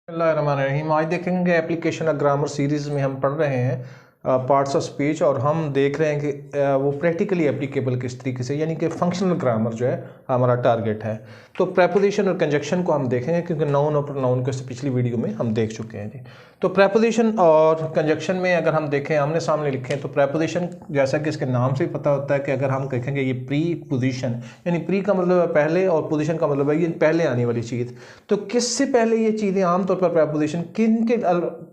बिस्मिल्लाहिर्रहमानिर्रहीम। आज देखेंगे एप्लीकेशन ऑफ ग्रामर सीरीज़ में हम पढ़ रहे हैं पार्ट्स ऑफ स्पीच और हम देख रहे हैं कि वो प्रैक्टिकली एप्लीकेबल किस तरीके से, यानी कि फंक्शनल ग्रामर जो है हमारा टारगेट है। तो प्रेपोजिशन और कंजक्शन को हम देखेंगे क्योंकि नाउन और प्रोनाउन को पिछली वीडियो में हम देख चुके हैं जी। तो प्रेपोजिशन और कंजक्शन में अगर हम देखें आमने सामने लिखें तो प्रेपोजिशन जैसा कि इसके नाम से ही पता होता है कि अगर हम देखेंगे ये प्री पोजिशन, यानी प्री का मतलब है पहले और पोजिशन का मतलब है ये पहले आने वाली चीज़। तो किससे पहले ये चीज़ें आमतौर पर प्रेपोजिशन किन के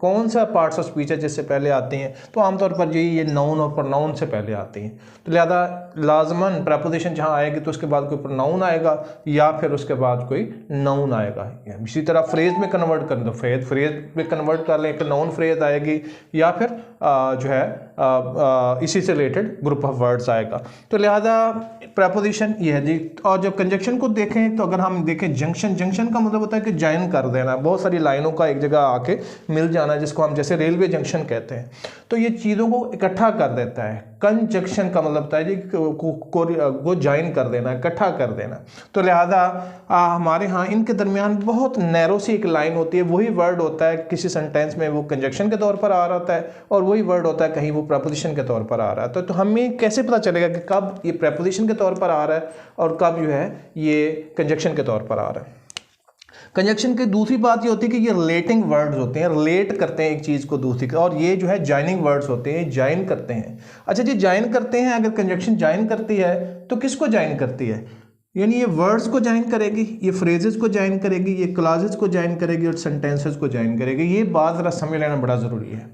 कौन सा पार्ट्स ऑफ स्पीच है जिससे पहले आते हैं, तो आमतौर पर ये नाउन और प्रोनाउन से पहले आते हैं। तो लिहाजा लाजमन प्रेपोजिशन जहाँ आएगी तो उसके बाद कोई प्रोनाउन आएगा या फिर उसके बाद कोई नाउन आएगा। इसी तरह फ्रेज में कन्वर्ट कर दो, फ्रेज में कन्वर्ट कर लें, एक नाउन फ्रेज आएगी या फिर जो है इसी से रिलेटेड ग्रुप ऑफ वर्ड्स आएगा। तो लिहाजा प्रेपोजिशन ये है जी। और जब कंजक्शन को देखें तो अगर हम देखें जंक्शन का मतलब होता है कि जॉइन कर देना, बहुत सारी लाइनों का एक जगह आके मिल जाना, जिसको हम जैसे रेलवे जंक्शन कहते हैं। तो ये चीज़ों को इकट्ठा कर देता है। कंजक्शन का मतलब होता है जी को ज्वाइन कर देना, इकट्ठा कर देना। तो लिहाजा हमारे यहाँ इनके दरमियान बहुत नैरो सी एक लाइन होती है। वही वर्ड होता है किसी सेंटेंस में वो कंजक्शन के तौर पर आ रहा होता है और वही वर्ड होता है कहीं वो प्रेपोजिशन के तौर पर आ रहा है। तो हमें कैसे पता चलेगा कि कब ये प्रेपोजिशन के तौर पर आ रहा है और कब जो है ये कंजक्शन के तौर पर आ रहा है। कंजक्शन की दूसरी बात ये होती है कि ये रिलेटिंग वर्ड्स होते हैं, रिलेट करते हैं एक चीज़ को दूसरी की, और ये जो है जॉइनिंग वर्ड्स होते हैं, जॉइन करते हैं। अच्छा जी, जॉइन करते हैं। अगर कंजक्शन जॉइन करती है तो किसको जॉइन करती है? यानी ये वर्ड्स को जॉइन करेगी, ये फ्रेजेस को जॉइन करेगी, ये क्लॉजेस को जॉइन करेगी और सेंटेंसेस को जॉइन करेगी। ये बात ज़रा समझ लेना बड़ा ज़रूरी है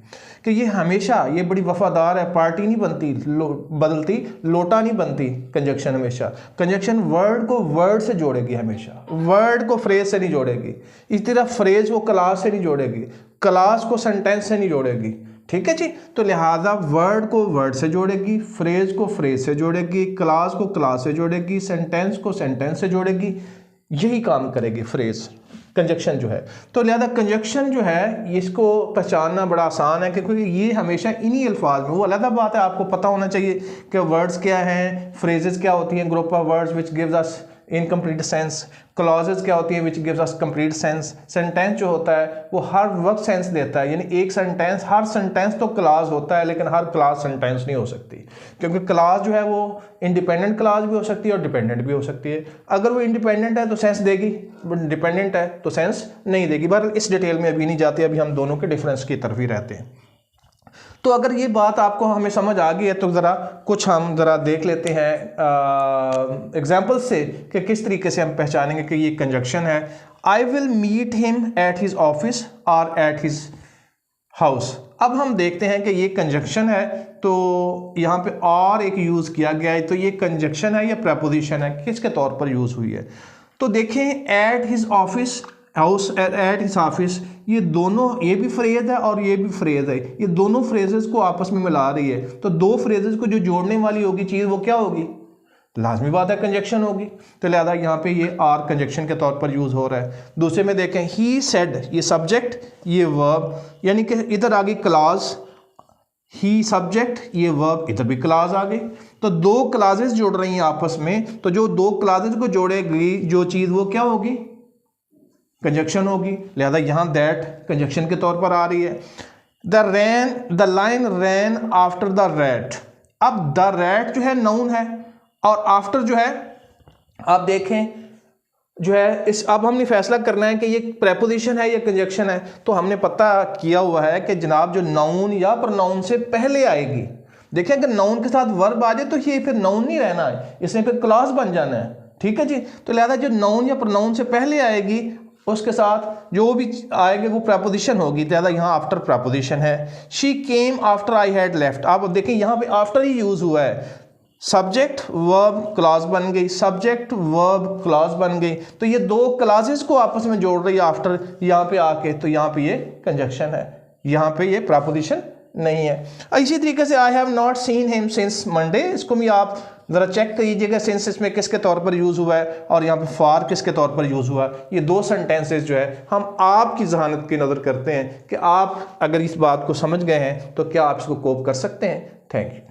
कि ये हमेशा ये बड़ी वफादार है, पार्टी नहीं बनती बदलती, लोटा नहीं बनती। कंजक्शन हमेशा कंजक्शन वर्ड को वर्ड से जोड़ेगी, हमेशा वर्ड को फ्रेज से नहीं जोड़ेगी। इस तरह फ्रेज को क्लास से नहीं जोड़ेगी, क्लास को सेंटेंस से नहीं जोड़ेगी। ठीक है जी। तो लिहाजा वर्ड को वर्ड से जोड़ेगी, फ्रेज को फ्रेज से जोड़ेगी, क्लास को क्लास से जोड़ेगी, सेंटेंस को सेंटेंस से जोड़ेगी। यही काम करेगी फ्रेज कंजक्शन जो है। तो लिहाजा कंजक्शन जो है इसको पहचानना बड़ा आसान है क्योंकि ये हमेशा इन्हीं अल्फाज में, वो अलग बात है आपको पता होना चाहिए कि वर्ड्स क्या हैं, फ्रेजेस क्या होती हैं, group of words which gives us incomplete sense, clauses क्या होती है which gives us complete sense, sentence जो होता है वो हर वक्त सेंस देता है। यानी एक सेंटेंस, हर सेंटेंस तो क्लास होता है लेकिन हर क्लास सेंटेंस नहीं हो सकती, क्योंकि क्लास जो है वो इंडिपेंडेंट क्लास भी हो सकती है और डिपेंडेंट भी हो सकती है। अगर वो इंडिपेंडेंट है तो सेंस देगी, डिपेंडेंट है तो सेंस नहीं देगी। बहरहाल इस डिटेल में अभी नहीं जाते, अभी हम दोनों के डिफरेंस की तरफ ही रहते हैं। तो अगर ये बात आपको हमें समझ आ गई है तो ज़रा कुछ हम ज़रा देख लेते हैं एग्जाम्पल से कि किस तरीके से हम पहचानेंगे कि ये कंजक्शन है। I will meet him at his office और एट हिज हाउस। अब हम देखते हैं कि ये कंजक्शन है, तो यहाँ पे और एक यूज़ किया गया है। तो ये कंजक्शन है या प्रेपोजिशन है, किसके तौर पर यूज़ हुई है? तो देखें, eight his office, house, eight his office, ये दोनों, ये भी फ्रेज है और ये भी फ्रेज है। ये दोनों फ्रेजेस को आपस में मिला रही है। तो दो फ्रेजेस को जो जोड़ने वाली होगी चीज़ वो क्या होगी? लाजमी बात है कंजक्शन होगी। तो लिहाजा यहाँ पे ये आर कंजक्शन के तौर पर यूज़ हो रहा है। दूसरे में देखें, ही सेड, ये सब्जेक्ट, ये वर्ब, यानी कि इधर आ गई क्लास, ही सब्जेक्ट, ये वर्ब, इधर भी क्लास आ गई। तो दो क्लासेस जोड़ रही हैं आपस में, तो जो दो क्लासेस को जोड़ेगी जो चीज़ वो क्या होगी? कंजक्शन होगी। लिहाजा यहाँ दैट कंजक्शन के तौर पर आ रही है। The line rain after the rat. अब द रैट जो है नाउन है और आफ्टर जो है, आप देखें जो है इस, अब हमने फैसला करना है कि ये प्रेपोजिशन है या कंजक्शन है। तो हमने पता किया हुआ है कि जनाब जो नाउन या प्रोनाउन से पहले आएगी, देखें अगर नाउन के साथ वर्ब आ जाए तो ये फिर नाउन नहीं रहना है, इसने फिर क्लॉज बन जाना है। ठीक है जी। तो लिहाजा जो नाउन या प्रोनाउन से पहले आएगी उसके साथ जो भी आएगी वो प्रेपोजिशन होगी। ज़्यादा यहाँ आफ्टर प्रेपोजिशन है। She came after I had left. आप देखें यहाँ पे आफ्टर ही यूज़ हुआ है। सब्जेक्ट वर्ब क्लॉज बन गई, सब्जेक्ट वर्ब क्लॉज बन गई। तो ये दो क्लॉजेस को आपस में जोड़ रही है आफ्टर यहाँ पे आके। तो यहाँ पे ये कंजक्शन है, यहाँ पे ये प्रेपोजिशन नहीं है। इसी तरीके से I have not seen him since Monday, इसको भी आप ज़रा चेक कीजिएगा सिंस इसमें किसके तौर पर यूज़ हुआ है और यहाँ पे फॉर किसके तौर पर यूज़ हुआ है। ये दो सेंटेंसेस जो है हम आपकी जहानत की नज़र करते हैं कि आप अगर इस बात को समझ गए हैं तो क्या आप इसको कोप कर सकते हैं। Thank you.